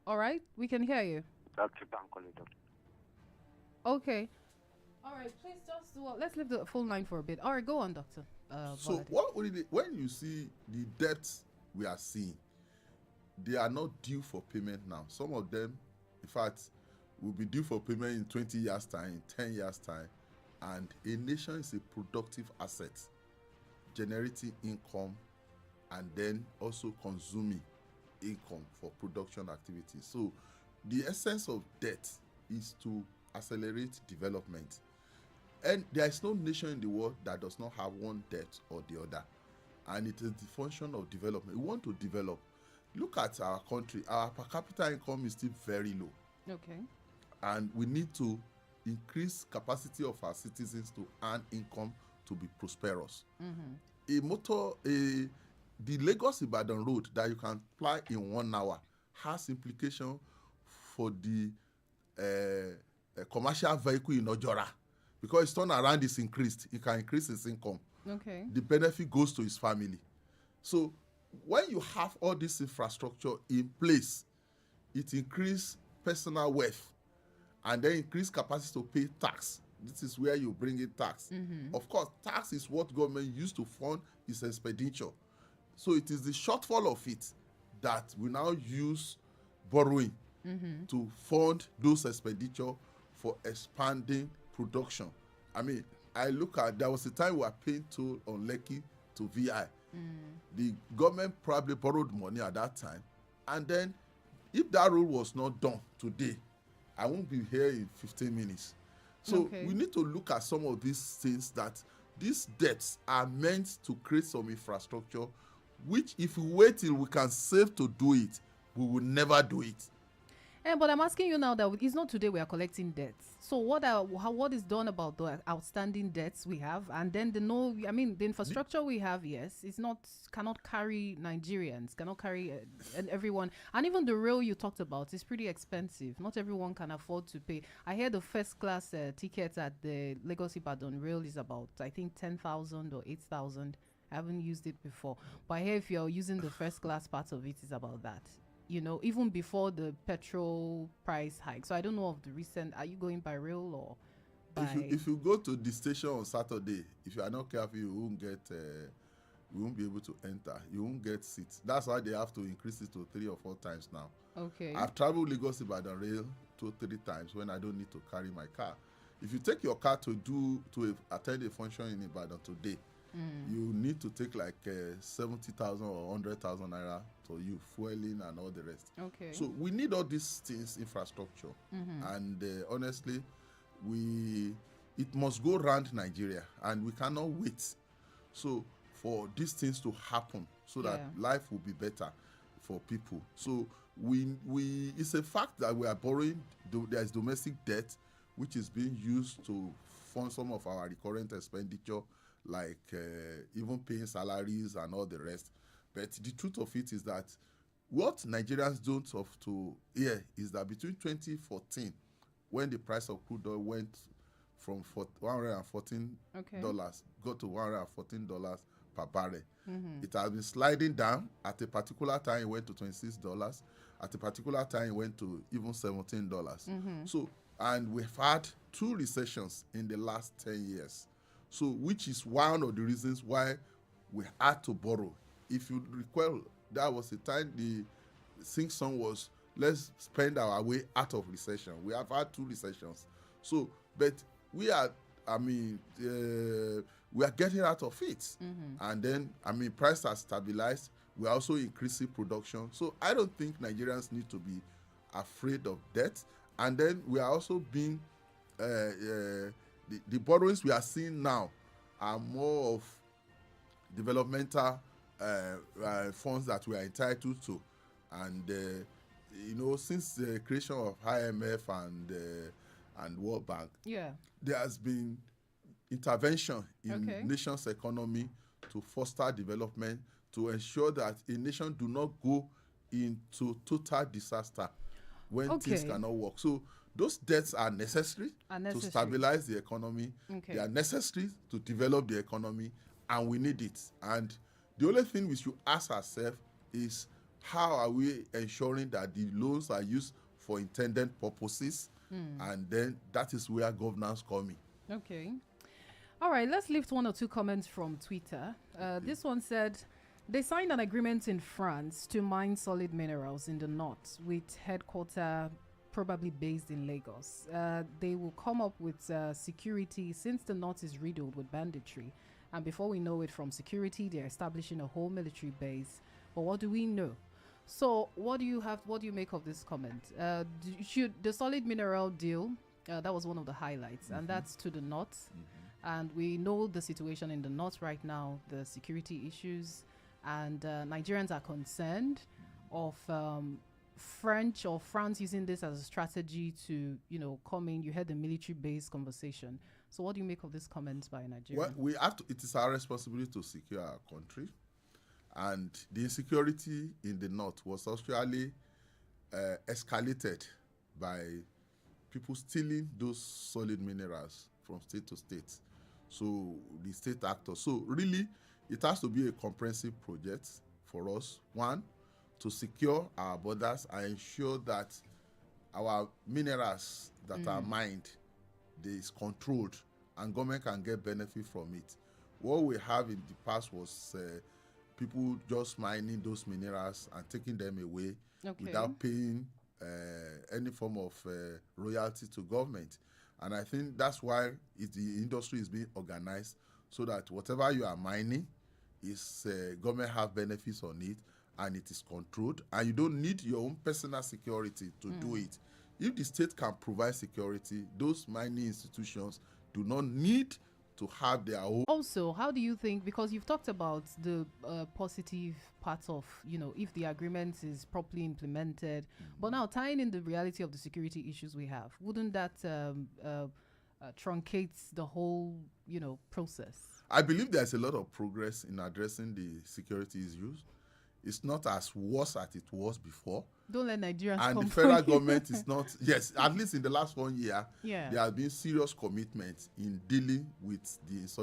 All right, we can hear you. Dr. Bankole, Doctor. Okay. All right, please just let's leave the phone line for a bit. All right, go on, Doctor So Bolade. what really, when you see the debts we are seeing, they are not due for payment now. Some of them, in fact, will be due for payment in 20 years' time, in 10 years' time. And a nation is a productive asset, generating income and then also consuming income for production activities. So the essence of debt is to accelerate development. And there is no nation in the world that does not have one debt or the other. And it is the function of development. We want to develop. Look at our country. Our per capita income is still very low. Okay. And we need to increase capacity of our citizens to earn income to be prosperous. A motor, the Lagos Ibadan road that you can fly in 1 hour has implication for the commercial vehicle in Ojora, because his turnaround is increased. He can increase his income. Okay. The benefit goes to his family. So when you have all this infrastructure in place, it increase personal wealth and then increase capacity to pay tax. This is where you bring in tax. Of course, tax is what government used to fund its expenditure. So it is the shortfall of it that we now use borrowing to fund those expenditure for expanding production. I mean, I look at, there was a time we were paying toll on Lekki to VI. The government probably borrowed money at that time. And then if that rule was not done today, I won't be here in 15 minutes. So Okay. we need to look at some of these things, that these debts are meant to create some infrastructure, which if we wait till we can save to do it, we will never do it. But I'm asking you now that it's not today we are collecting debts. So what is done about the outstanding debts we have, and then the infrastructure we have, yes, it's not cannot carry Nigerians, cannot carry and everyone, and even the rail you talked about is pretty expensive. Not everyone can afford to pay. I hear the first class ticket at the Lagos Ibadan rail is about, I think, 10,000 or 8,000. I haven't used it before, but I hear if you're using the first class part of it, is about that. Even before the petrol price hike. So I don't know of the recent. Are you going by rail or If you by? if you go to the station on Saturday, if you are not careful, you won't be able to enter. You won't get seats. That's why they have to increase it to 3 or 4 times now. Okay. I've traveled Lagos Ibadan rail 2 3 times when I don't need to carry my car. If you take your car attend a function in Ibadan today, you need to take like 70,000 or 100,000 naira to you fueling and all the rest. Okay. So we need all these things, infrastructure, and honestly, we it must go around Nigeria, and we cannot wait. So for these things to happen, so that Yeah. life will be better for people. So we it's a fact that we are borrowing. There's domestic debt, which is being used to fund some of our recurrent expenditure, like even paying salaries and all the rest. But the truth of it is that what Nigerians don't have to hear is that between 2014, when the price of crude oil went from $114 Okay. got to $114 per barrel. It has been sliding down. At a particular time, it went to $26. At a particular time, it went to even $17. So, and we've had 2 recessions in the last 10 years. So, which is one of the reasons why we had to borrow. If you recall, that was the time the sing song was, let's spend our way out of recession. We have had 2 recessions. So, but we are, I mean, we are getting out of it. And then, I mean, price has stabilized. We are also increasing production. So I don't think Nigerians need to be afraid of debt. And then we are also being, the borrowings we are seeing now are more of developmental funds that we are entitled to. And since the creation of IMF and World Bank, Yeah. there has been intervention in Okay. nation's economy to foster development, to ensure that a nation do not go into total disaster when things Okay. cannot work. So those debts are necessary Are to necessary. stabilize the economy. Okay. They are necessary to develop the economy, and we need it. And the only thing we should ask ourselves is, how are we ensuring that the loans are used for intended purposes? And then that is where governance come in. Okay. All right, let's lift one or two comments from Twitter. This one said, they signed an agreement in France to mine solid minerals in the north with headquarters probably based in Lagos. They will come up with security since the north is riddled with banditry. And before we know it, from security, they're establishing a whole military base. But what do we know? So, what do you make of this comment? Should the solid mineral deal? That was one of the highlights, and that's to the north. And we know the situation in the north right now, the security issues, and Nigerians are concerned of French or France using this as a strategy to, come in. You heard the military base conversation. So what do you make of this comment by Nigeria? Well, we have to. It is our responsibility to secure our country, and the insecurity in the north was actually escalated by people stealing those solid minerals from state to state. So the state actors. So really, it has to be a comprehensive project for us. One, to secure our borders and ensure that our minerals that are mined is controlled and government can get benefit from it. What we have in the past was people just mining those minerals and taking them away without paying any form of royalty to government. And I think that's why the industry is being organized so that whatever you are mining is government have benefits on it and it is controlled, and you don't need your own personal security to do it. If the state can provide security, those mining institutions do not need to have their own. Also, how do you think, because you've talked about the positive part of, if the agreement is properly implemented, but now tying in the reality of the security issues we have, wouldn't that truncate the whole, process? I believe there's a lot of progress in addressing the security issues. It's not as worse as it was before. Don't let Nigerians and come the federal government is not, yes, at least in the last 1 year, Yeah. there has been serious commitment in dealing with the insurgency.